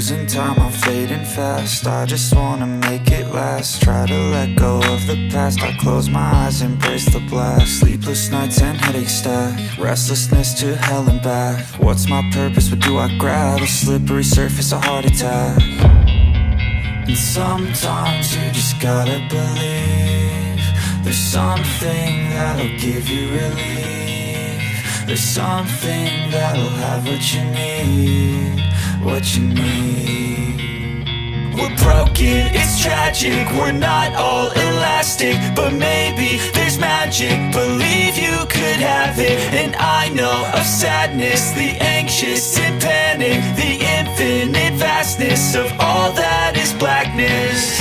losing time, I'm fading fast. I just wanna make it last. Try to let go of the past. I close my eyes, embrace the blast. Sleepless nights and headaches stack. Restlessness to hell and back. What's my purpose, what do I grab? A slippery surface, a heart attack. And sometimes you just gotta believe there's something that'll give you relief. There's something that'll have what you need, what you need. We're broken, it's tragic, we're not all elastic, but maybe there's magic, believe you could have it. And I know of sadness, the anxious and panic, the infinite vastness of all that is blackness.